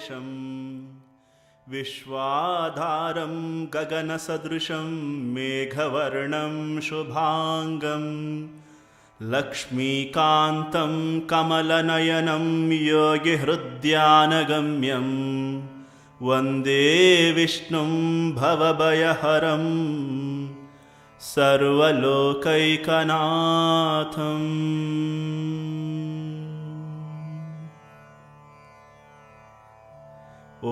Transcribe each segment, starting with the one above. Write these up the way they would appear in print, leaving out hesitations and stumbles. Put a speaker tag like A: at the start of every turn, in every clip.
A: शुभाङ्गसुरेशं विश्वाधारं गगनसदृशं मेघवर्णं शुभाङ्गं लक्ष्मीकान्तं कमलनयनं योगिहृद्यानगम्यं वन्दे विष्णुं भवभयहरं सर्वलोकैकनाथम्। ॐ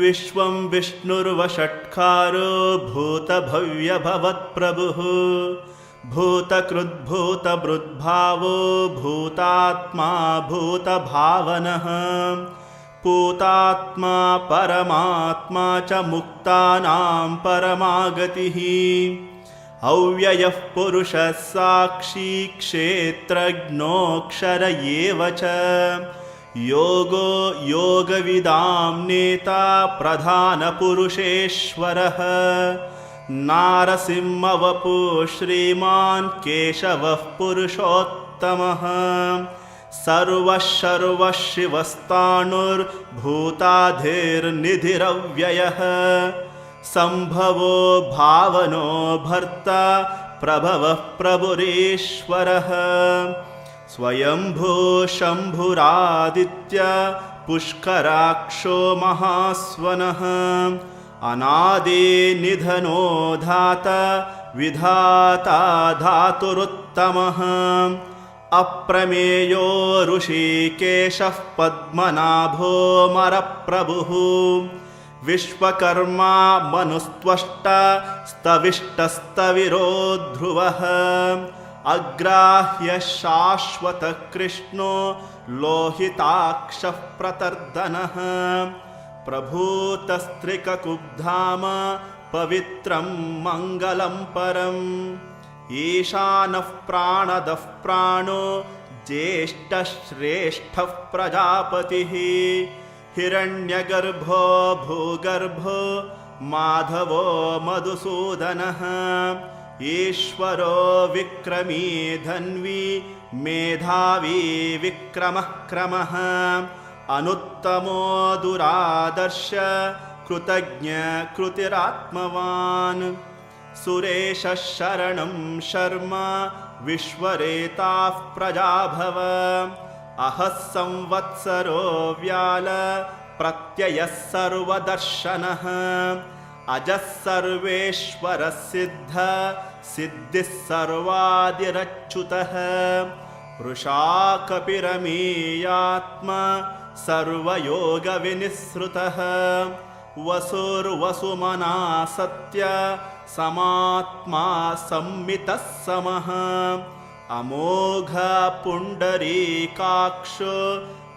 A: विश्वं विष्णुर्वषट्कारो भूतभव्यभवत्प्रभुः भूतकृद्भूतभृद्भावो भूतात्मा भूतभावनः पूतात्मा परमात्मा च मुक्तानां परमागतिः अव्ययः पुरुषः साक्षी क्षेत्रज्ञोऽक्षर एव च योगो योगविदां नेता प्रधानपुरुषेश्वरः नारसिंहवपुः श्रीमान् केशवः पुरुषोत्तमः सर्वशिवस्ताणुर्भूताधिर्निधिरव्ययः सम्भवो भावनो भर्ता प्रभवः प्रभुरीश्वरः स्वयंभू शम्भुरादित्य पुष्कराक्षो महास्वनः अनादिनिधनो धाता विधाता धातुरुत्तमः अप्रमेयो ऋषिकेशः पद्मनाभो मरप्रभुः विश्वकर्मा मनुस्त्वष्टा स्तविष्टस्तविरो ध्रुवः अग्राह्य शाश्वतः कृष्णो लोहिताक्षः प्रतर्दनः प्रभूतस्त्रिककुब्धाम पवित्रं मङ्गलं परम् ईशानः प्राणदः प्राणो ज्येष्ठश्रेष्ठः प्रजापतिः हिरण्यगर्भो भूगर्भो माधवो मधुसूदनः ईश्वरो विक्रमी धन्वी मेधावी विक्रमः क्रमः अनुत्तमो दुरादर्श कृतज्ञ कृतिरात्मवान् सुरेशः शरणं शर्म विश्वरेताः प्रजाभव अहः संवत्सरो व्याल प्रत्ययः सर्वदर्शनः अजः सर्वेश्वरः सिद्ध सिद्धिः सर्वादिरच्युतः वृषा कपिरमीयात्मा सर्वयोगविनिःसृतः वसुर्वसुमना सत्य समात्मा संमितः समः अमोघ पुण्डरीकाक्षो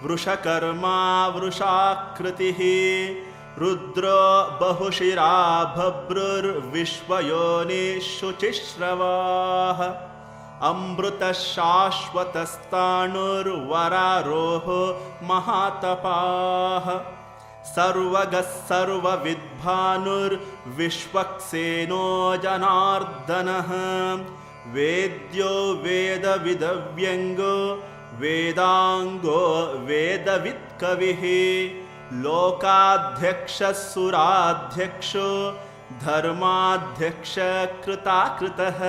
A: वृषकर्मा वृषाकृतिः रुद्रो बहुशिरा भभ्रुर्विश्वयोनिः शुचिश्रवाः अमृतः शाश्वतस्ताणुर्वरारोहो महातपाः सर्वगः सर्वविद्भानुर्विश्वक्सेनो जनार्दनः वेद्यो वेदविदव्यङ्गो वेदाङ्गो वेदवित्कविः लोकाध्यक्षः सुराध्यक्षो धर्माध्यक्ष कृताकृतः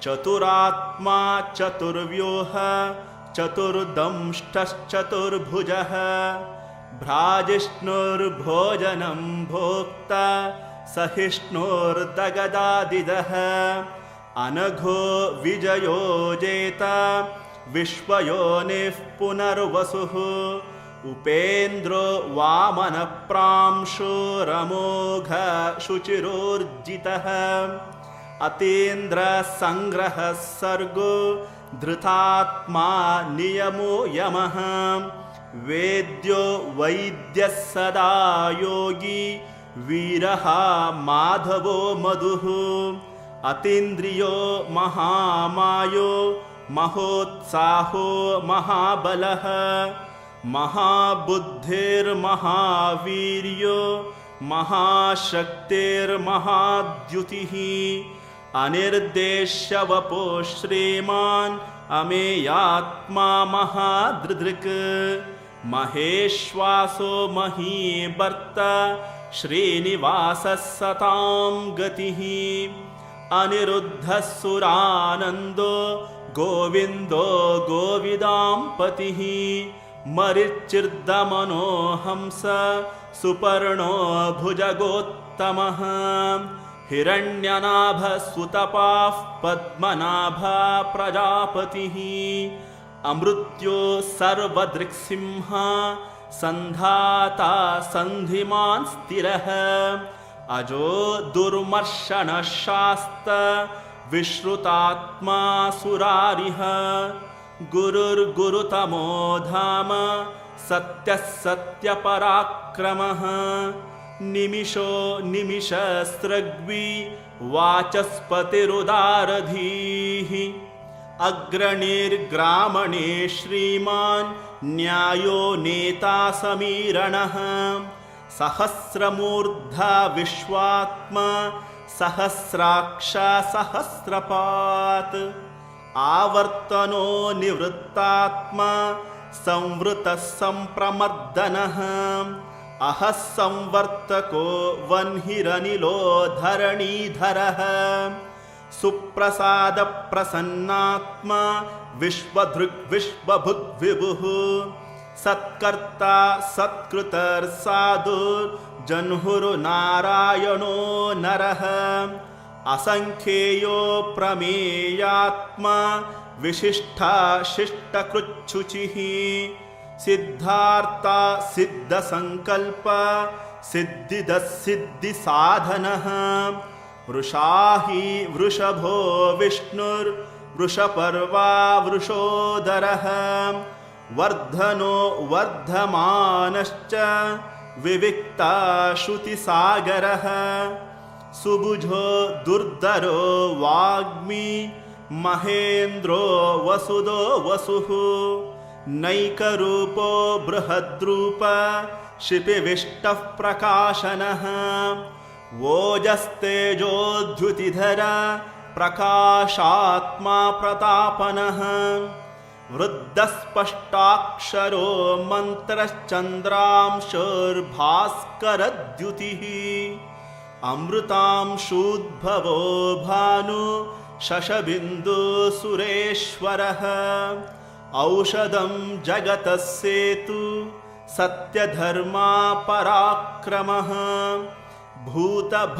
A: चतुरात्मा चतुर्व्यूह चतुर्दंष्टश्चतुर्भुजः भ्राजिष्णुर्भोजनं भोक्ता सहिष्णुर्दगदादिदः अनघो विजयो जेता विश्वयोनिः पुनर्वसुः उपेन्द्रो वामनप्रांशो रमोघ शुचिरोर्जितः अतीन्द्रसङ्ग्रहः सर्गो धृतात्मा नियमो यमः वेद्यो वैद्यः सदा योगी वीरः माधवो मधुः अतीन्द्रियो महामायो महोत्साहो महाबलः महाबुद्धिर्महावीर्यो महाशक्तिर्महाद्युतिः अनिर्देश्यवपो श्रीमान् अमेयात्मा महादृदृक् महेश्वासो महीभर्ता श्रीनिवासः सतां गतिः अनिरुद्धः सुरानन्दो गोविन्दो गोविदाम्पतिः मरिच्चिर्दमनो हंस सुपर्णो भुजगोत्तमः हिरण्यनाभसुतपाः पद्मनाभा प्रजापतिः अमृत्यो सर्वदृक्सिंह सन्धाता सन्धिमान् स्थिरः अजो दुर्मर्शनशास्त विश्रुतात्मा सुरारिः गुरुर्गुरुतमो धाम सत्यः सत्यपराक्रमः निमिषो निमिषस्रग्वी वाचस्पतिरुदारधीः अग्रणीर्ग्रामणे श्रीमान् न्यायो नेता समीरणः सहस्रमूर्धा विश्वात्मा सहस्राक्षा सहस्रपात् आवर्तनो निवृत्तात्मा संवृतः सम्प्रमर्दनः अहः संवर्तको वह्निरनिलो धरणीधरः सुप्रसादप्रसन्नात्मा विश्वधृग् विश्वभुग्विभुः सत्कर्ता सत्कृतर्साधुर्जह्नुर्नारायणो नरः असंख्येयो प्रमेयात्मा विशिष्टा शिष्टकृच्छुचिः सिद्धार्ता सिद्धसंकल्प सिद्धिदः सिद्धिसाधनः वृषाहि वृषभो विष्णुर्वृषपर्वा वृषोदरः वर्धनो वर्धमानश्च विविक्ता श्रुतिसागरः सुबुधो दुर्धरो वाग्मी महेन्द्रो वसुदो वसुः नैकरूपो बृहद्रूप शिपिविष्टः प्रकाशनः ओजस्तेजोद्युतिधर प्रकाशात्मा प्रतापनः वृद्धस्पष्टाक्षरो मन्त्रश्चन्द्रांशुर्भास्करद्युतिः अमृतांशूद्भवो भानु शशबिन्दुसुरेश्वरः औषधं जगतः सेतु सत्यधर्मा पराक्रमः भूतभव्यभवन्नाथ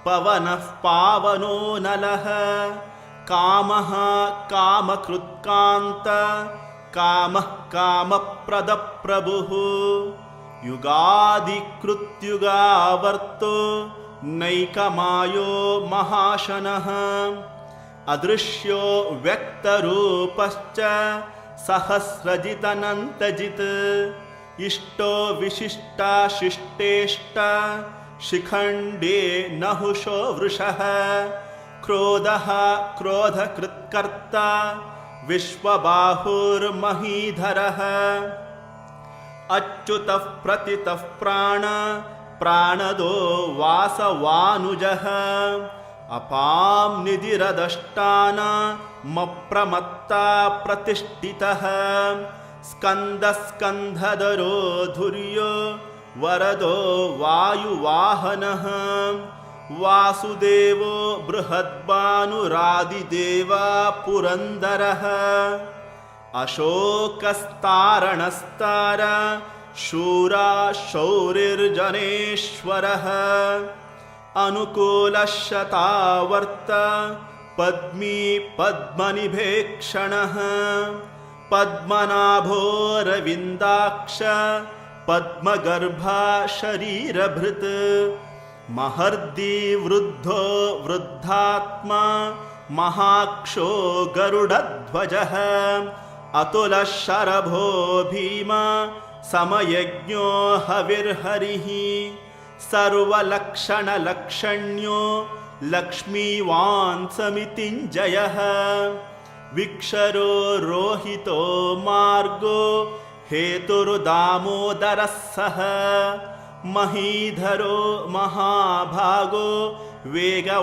A: पवनः पावनो नलः कामः कामकृत्कान्त कामः कामप्रदप्रभुः युगादिकृत्युगावर्तो नैकमायो महाशनः अदृश्यो व्यक्तरूपश्च सहस्रजितनन्तजित् इष्टो विशिष्टाशिष्टेष्ट शिखण्डे नहुषो वृषः क्रोधः क्रोधकृत्कर्ता विश्वबाहुर्महीधरः अच्युतः प्रतितः प्राण प्राणदो वासवानुजः अपां निधिरदष्टानमप्रमत्ता प्रतिष्ठितः स्कन्दस्कन्धधरो धुर्यो वरदो वायुवाहनः वासुदेवो बृहद्भानुरादिदेवा पुरन्दरः अशोकस्तारणस्तार शूरा शौरिर्जनेश्वरः अनुकूलशतावर्त पद्मी पद्मनिभेक्षणः पद्मनाभोरविन्दाक्ष पद्मगर्भा शरीरभृत् महर्दि वृद्धो वृद्धात्मा महाक्षो गरुडध्वजः अतुलशरभो भीमा समयज्ञो हविर्हरिः सर्वलक्षणलक्षण्यो लक्ष्मीवान् समितिञ्जयः विक्षरो रोहितो मार्गो हेतुर्दामोदरः सः महीधरो महाभागो वेगवानामिताशनः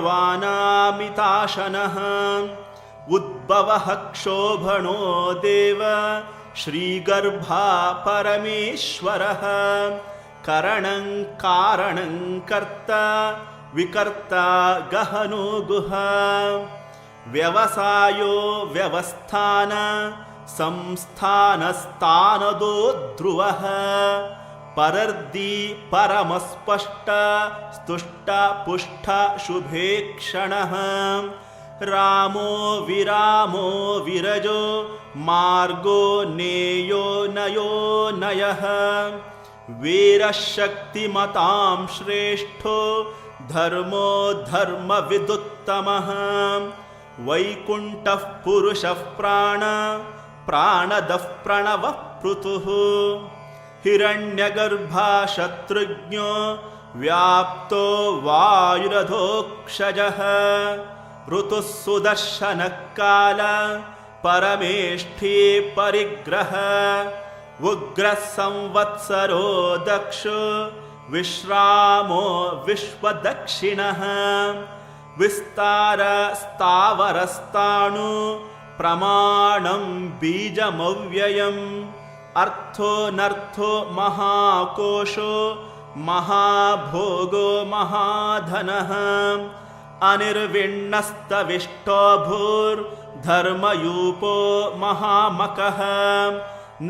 A: उद्भवः क्षोभणो देव श्रीगर्भा परमेश्वरः करणं कारणं कर्ता विकर्ता गहनो गुहा व्यवसायो व्यवस्थान संस्थानस्तानदो ध्रुवः परर्दी परमस्पष्ट स्तुष्ट पुष्ट शुभेक्षणः रामो विरामो विरजो मार्गो नेयो नयो नयः वीरशक्तिमतां श्रेष्ठो धर्मो धर्मविदुत्तमः वैकुण्ठः पुरुषः प्राणदः प्रणवः पृथुः हिरण्यगर्भा शत्रुघ्नो व्याप्तो वायुरधोक्षजः ऋतुः सुदर्शनः काल परमेष्ठी परिग्रह उग्रः संवत्सरो दक्षो विश्रामो विश्वदक्षिणः विस्तार स्थावरस्ताणु प्रमाणं बीजमव्ययम् अर्थोऽनर्थो महाकोशो महाभोगो महाधनः अनिर्विण्णस्तविष्टो भूर्धर्मयूपो महामकः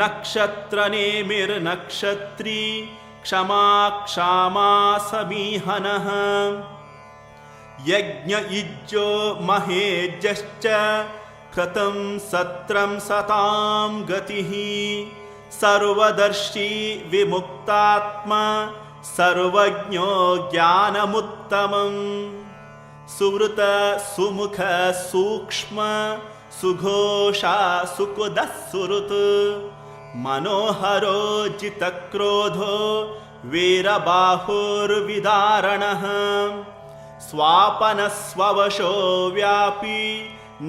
A: नक्षत्रनेमिर्नक्षत्री क्षमा क्षामा समीहनः यज्ञ इज्जो महेज्यश्च कृतं सत्रं सतां गतिः सर्वदर्शी विमुक्तात्मा सर्वज्ञो ज्ञानमुत्तमम् सुवृत सुमुख सूक्ष्म सुघोषा सुकुदः सुहृत् मनोहरो जितक्रोधो वीरबाहुर्विदारणः स्वापनस्ववशो व्यापी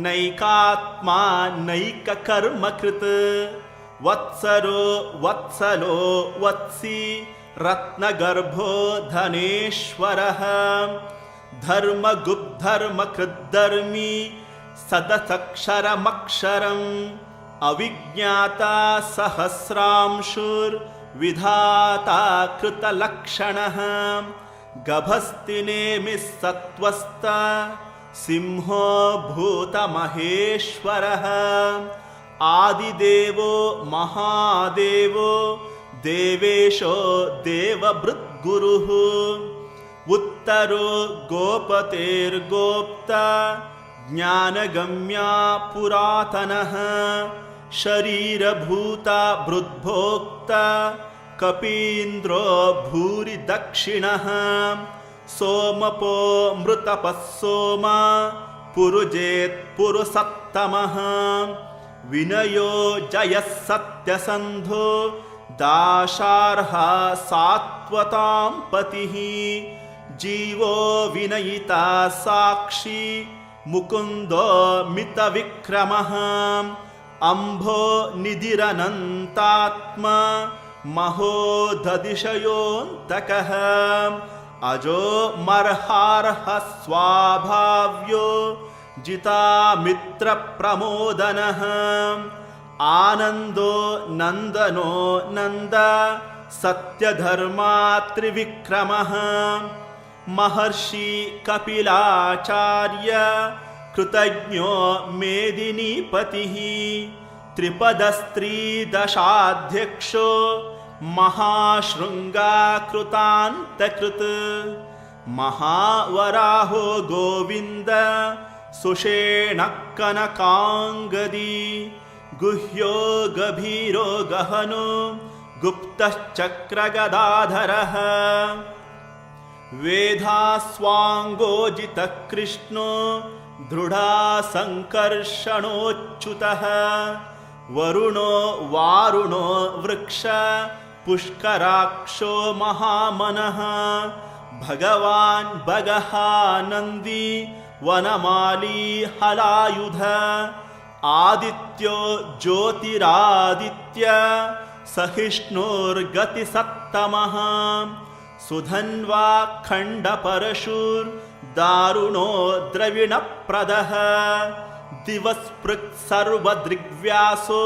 A: नैकात्मा नैककर्मकृत् वत्सरो वत्सलो वत्सी रत्नगर्भो धनेश्वरः धर्मगुप्धर्मकृद्धर्मी सदसक्षरमक्षरम् अविज्ञाता सहस्रांशुर्विधाता कृतलक्षणः गभस्तिनेमिः सत्त्वस्थ सिंहो भूतमहेश्वरः आदिदेवो महादेवो देवेशो देवभृद्गुरुः उत्तरो गोपतेर्गोप्ता ज्ञानगम्या पुरातनः शरीरभूता भृद्भोक्ता कपीन्द्रो भूरि दक्षिणः सोमपो मृतपः सोमा पुरुजेत् पुरुसत्तमः विनयो जयः सत्यसन्धो दाशार्हा सात्वतां पतिः जीवो विनयिता साक्षी मुकुन्दो मितविक्रमः अम्भो निधिरनन्तात्मा महोदधिशयोऽन्तकः अजो मर्हार्ह स्वाभाव्यो जितामित्रप्रमोदनः आनन्दो नन्दनो नन्द सत्यधर्मा त्रिविक्रमः महर्षि कपिलाचार्य कृतज्ञो मेदिनीपतिः त्रिपदस्त्रीदशाध्यक्षो महाशृङ्गाकृतान्तकृत् महावराहो गोविन्द सुषेणः कनकाङ्गदी गुह्यो गभीरो गहनो गुप्तश्चक्रगदाधरः वेधास्वाङ्गोजितकृष्णो दृढासङ्कर्षणोच्युतः वरुणो वारुणो वृक्ष पुष्कराक्षो महामनः भगवान् भगः नन्दी वनमाली हलायुध आदित्यो ज्योतिरादित्य सहिष्णुर्गतिसत्तमः सुधन्वा खण्डपरशुर्दारुणो द्रविणप्रदः दिवस्पृक् सर्वदृग्व्यासो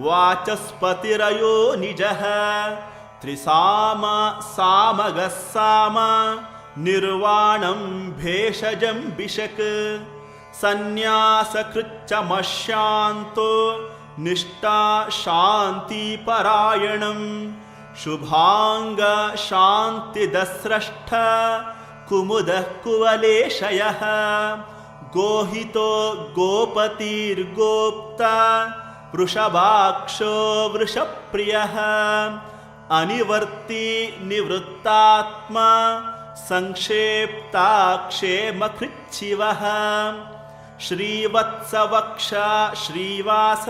A: वाचस्पतिरयो निजः त्रिसाम सामगः साम निर्वाणं भेषजं बिशक् सन्न्यासकृच्चमशान्तो निष्ठा शान्तिपरायणं शुभांग शान्तिदस्रष्ट कुमुदः कुवलेशयः गोहितो गोपतिर्गोप्ता वृषभाक्षो वृषप्रियः अनिवर्ती निवृत्तात्मा संक्षेप्ताक्षेमकृच्छिवः श्रीवत्सवक्ष श्रीवास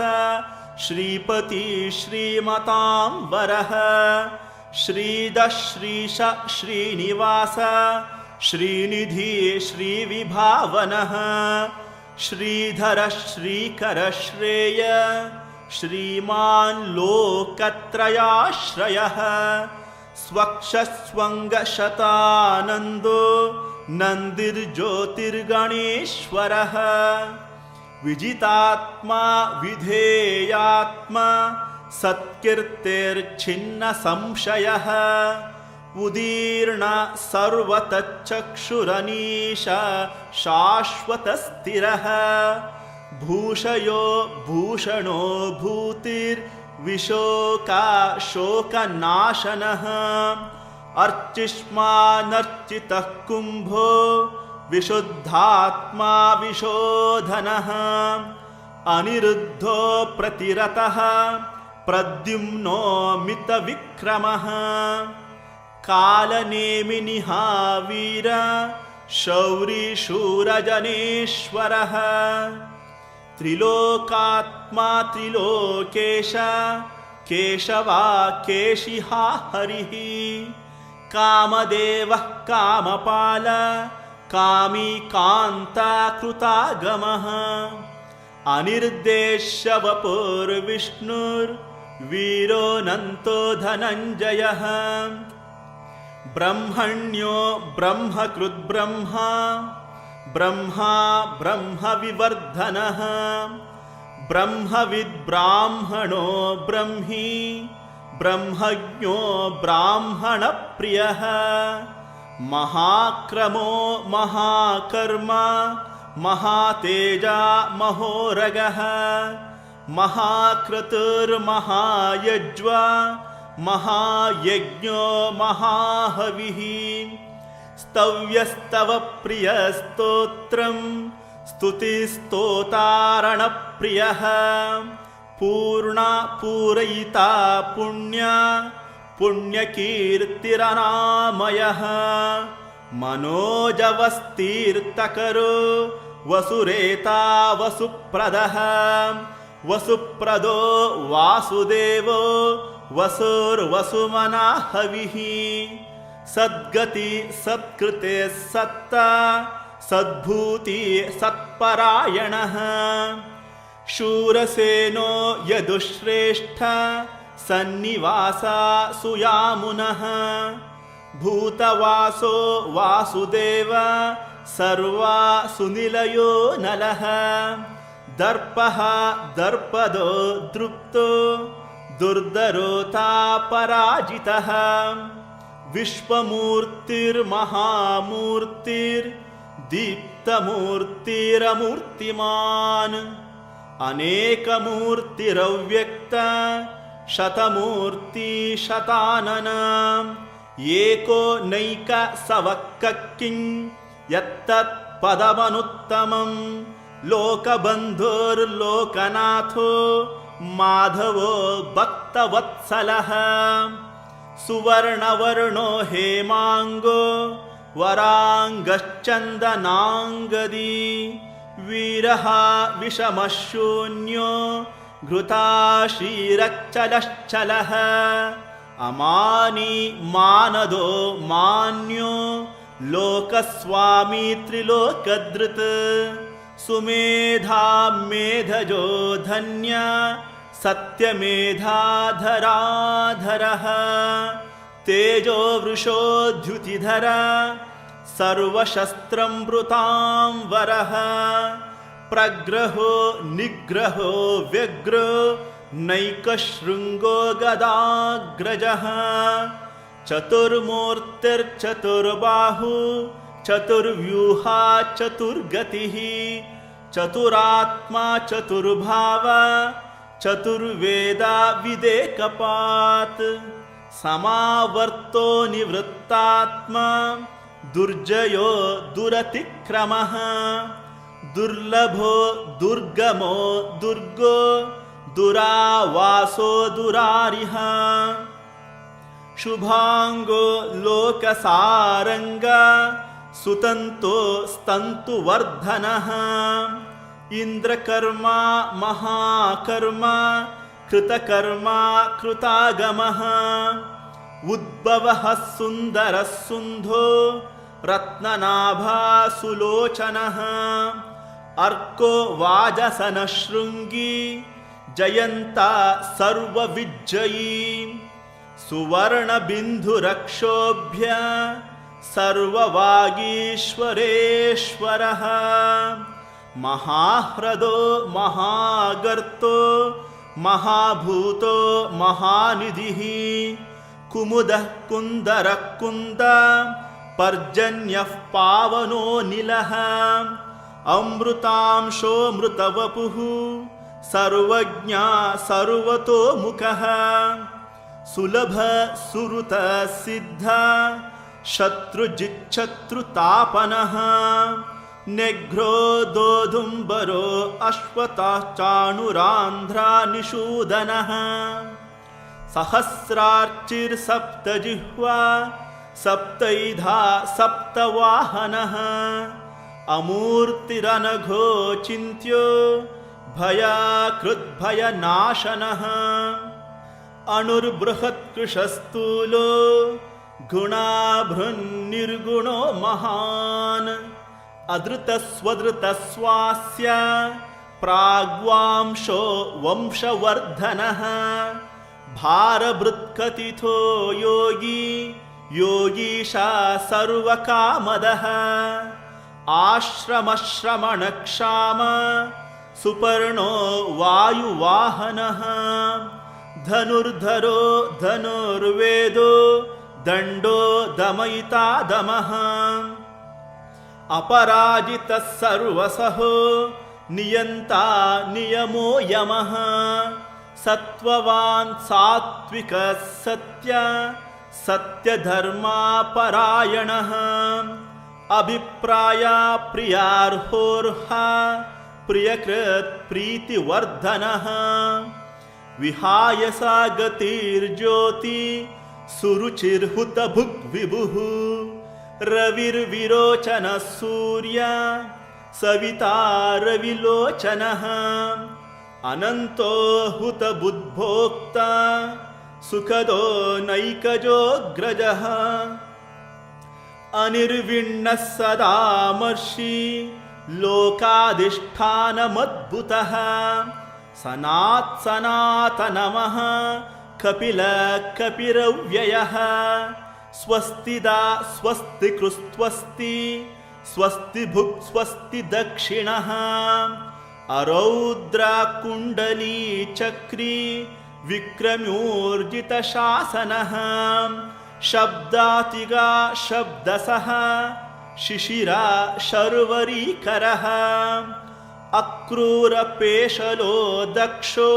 A: श्रीपति श्रीमतांबरः श्रीदश्रीश श्रीनिवास श्रीनिधि श्रीविभावनः श्रीधर श्रीकर श्रेय श्रीमान् लोकत्रयाश्रयः स्वक्षस्वङ्गशतानन्दो नन्दिर्ज्योतिर्गणेश्वरः विजितात्मा विधेयात्मा सत्कीर्तिर्छिन्न संशयः उदीर्ण सर्वतच्चक्षुरनीश शाश्वतस्थिरः भूषयो भूषणो भूतिर्विशोकाशोकनाशनः अर्चिष्मानर्चितः कुम्भो विशुद्धात्मा विशोधनः अनिरुद्धो प्रतिरतः प्रद्युम्नो मितविक्रमः कालनेमिनिहा वीर शौरिशूरजनेश्वरः त्रिलोकात्मा त्रिलोकेश केशवा केशिहा हरिः कामदेवः कामपाल कामी कान्ता कृतागमः अनिर्देश्य वपुर्विष्णुर्वीरोऽनन्तो धनञ्जयः ब्रह्मण्यो ब्रह्मकृद्ब्रह्मा ब्रह्मा ब्रह्मविवर्धनः ब्रह्मविद्ब्राह्मणो ब्रह्मी ब्रह्मज्ञो ब्राह्मणप्रियः महाक्रमो महाकर्मा महातेजा महोरगः महाक्रतुर्महायज्वा महायज्ञो महाहविः स्तव्यस्तव प्रियस्तोत्रं स्तुतिस्तोतारणप्रियः पूर्णा पूरयिता पुण्या पुण्यकीर्तिरनामयः मनोजवस्तीर्थकरो वसुरेता वसुप्रदः वसुप्रदो वासुदेवो वसुर्वसुमना हविः सद्गति सत्कृते सत्ता सद्भूति सत्परायणः शूरसेनो यदुश्रेष्ठ सन्निवासा सुयामुनः भूतवासो वासुदेव सर्वा सुनिलयो नलः दर्पः दर्पदो दृप्तो दुर्धरोता पराजितः विश्वमूर्तिर्महामूर्तिर्दीप्तमूर्तिरमूर्तिमान् अनेकमूर्तिरव्यक्त शतमूर्ति शतानन एको नैक सवक्किं यत्तत् पदमनुत्तमं लोकबन्धुर्लोकनाथो माधवो भक्तवत्सलः सुवर्णवर्णो हेमांगो वरांगश्चन्दनांगदी वीरः विषमशून्यो घृताशीरच्चलश्चलः अमानी मानदो मान्यो लोकस्वामी त्रिलोकधृत् सुमेधा मेधजो धन्य सत्यमेधाधराधरः तेजो वृषोद्युतिधर सर्वशस्त्रमृतांवरः प्रग्रहो निग्रहो व्यग्रो नैकशृङ्गो गदाग्रजः चतुर्मूर्तिर्चतुर्बाहु चतुर्व्यूहा चतुर्गतिः चतुरात्मा चतुर्भाव चतुर्वेदा विदेकपात् समावर्तो निवृत्तात्मा दुर्जयो दुरतिक्रमः दुर्लभो दुर्गमो दुर्गो दुरावासो दुरारिः शुभांगो लोकसारंग सुतंतो स्तंतुवर्धनः इंद्रकर्मा महाकर्मा कृतकर्मा कृतागमः उद्भवः सुंदरः सुंदो रत्ननाभा सुलोचनः अर्को वाजसन शृंगी जयंता सर्वविजयी सुवर्णबिन्धुरक्षोभ्य सर्ववागीश्वरेश्वरः महाह्रदो महागर्तो महाभूतो महानिधिः कुमुदः कुन्दरः कुन्द पर्जन्यः पावनो निलः अमृतांशोऽमृतवपुः सर्वज्ञा सर्वतोमुखः सुलभ सुरुत सिद्ध शत्रुजिच्छत्रुतापनः नेघ्रो दोधुम्बरो अश्वत्थाचाणुरान्ध्रा निषूदनः सहस्रार्चिर्सप्तजिह्वा सप्तैधा सप्तवाहनः अमूर्तिरनघो चिन्त्यो भयाकृद्भयनाशनः अणुर्बृहत्कृशस्तूलो गुणाभृन्निर्गुणो महान् अधृतस्वधृतस्वास्य प्राग्वांशो वंशवर्धनः भारभृत्कथितो योगी योगीशा सर्वकामदः आश्रमश्रमणक्षाम सुपर्णो वायुवाहनः धनुर्धरो धनुर्वेदो दण्डो दमयिता दमः अपराजितः सर्वसहो नियन्ता नियमो यमः सत्त्ववान् सात्विकः सत्य सत्यधर्मापरायणः अभिप्राया प्रियार्होर्हा प्रियकृत् प्रीतिवर्धनः विहाय सा गतिर्ज्योति सुरुचिर्हुतभुक् विभुः रविर्विरोचनः सूर्य सविता रविलोचनः अनन्तो हुतबुद्भोक्ता सुखदो नैकजोऽग्रजः अनिर्विण्णः सदामर्षि लोकाधिष्ठानमद्भुतः सनातनमः कपिल कपिरव्ययः स्वस्तिदा स्वस्ति कृस्त्वस्ति स्वस्ति भुक् स्वस्ति दक्षिणः अरौद्रा कुण्डली चक्री विक्रम्योर्जितशासनः शब्दातिगा शब्दसः शिशिरा शर्वरीकरः अक्रूरपेशलो दक्षो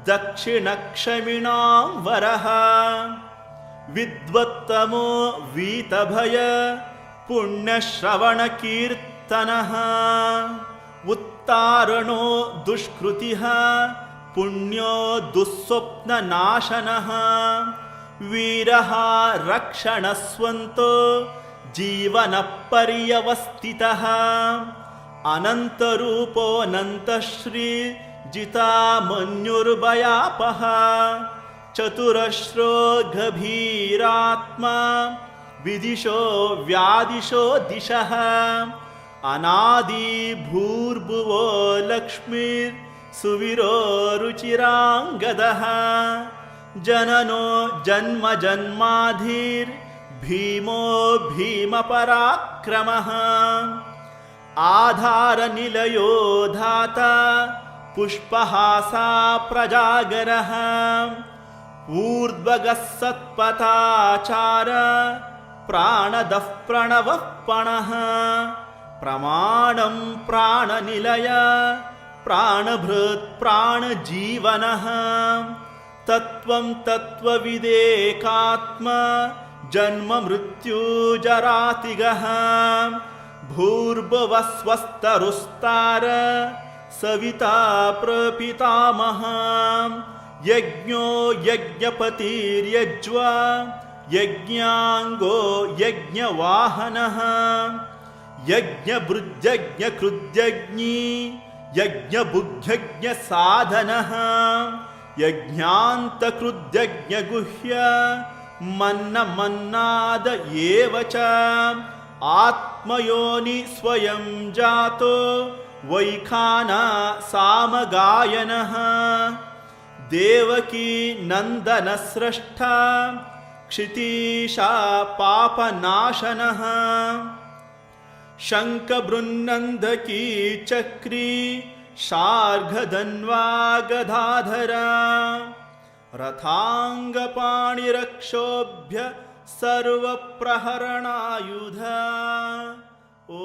A: दक्षिणक्षमिणां वरः विद्वत्तमो वीतभय पुण्यश्रवणकीर्तनः उत्तारणो दुष्कृतिः पुण्यो दुःस्वप्ननाशनः वीरः रक्षणस्वन्तो जीवनपर्यवस्थितः अनन्तरूपोऽनन्तश्री जितामन्युर्भयापः चतुरश्रो गभीरात्मा विदिशो व्यादिशो दिशः अनादि भूर्भुवो लक्ष्मीर्सुवीरो रुचिराङ्गदः जननो जन्म जन्माधिर्भीमो भीमपराक्रमः आधारनिलयो धाता पुष्पहासा प्रजागरः ऊर्ध्वगः सत्पथाचार प्राणदः प्रणवः पणः प्रमाणं प्राणनिलय प्राणभृत् प्राणजीवनः तत्त्वं तत्त्वविदेकात्मा जन्म मृत्युजरातिगः भूर्भुवः स्वस्तरुस्तार सविता प्रपितामहः यज्ञो यज्ञपतिर्यज्वा यज्ञाङ्गो यज्ञवाहनः यज्ञभृज्यज्ञकृद्यज्ञी यज्ञभुग्यज्ञसाधनः यज्ञान्तकृद्यज्ञगुह्य मन्नमन्नाद एव च आत्मयोनि स्वयं जातो वैखाना सामगायनः देवकी नन्दनस्रष्टा क्षितीशा पापनाशनः शङ्खबृन्नन्दकी चक्री शार्ङ्गधन्वा गदाधरा रथाङ्गपाणिरक्षोभ्य सर्वप्रहरणायुधा ओ